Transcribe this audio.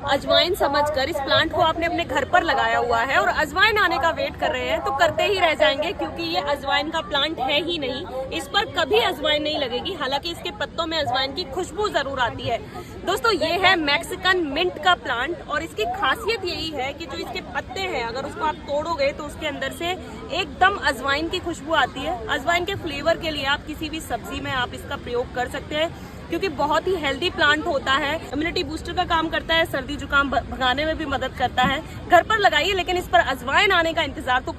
अजवाइन समझकर इस प्लांट को आपने अपने घर पर लगाया हुआ है और अजवाइन आने का वेट कर रहे हैं तो करते ही रह जाएंगे, क्योंकि ये अजवाइन का प्लांट है ही नहीं। इस पर कभी अजवाइन नहीं लगेगी, हालांकि इसके पत्तों में अजवाइन की खुशबू जरूर आती है। दोस्तों, ये है मैक्सिकन मिंट का प्लांट और इसकी खासियत यही है कि जो इसके पत्ते हैं, अगर उसको आप तोड़ोगे तो उसके अंदर से एकदम अजवाइन की खुशबू आती है। अजवाइन के फ्लेवर के लिए आप किसी भी सब्जी में आप इसका प्रयोग कर सकते हैं, क्योंकि बहुत ही हेल्दी प्लांट होता है, इम्यूनिटी बूस्टर का काम करता है, सर्दी जुकाम भगाने में भी मदद करता है। घर पर लगाइए, लेकिन इस पर अजवाइन आने का इंतजार तो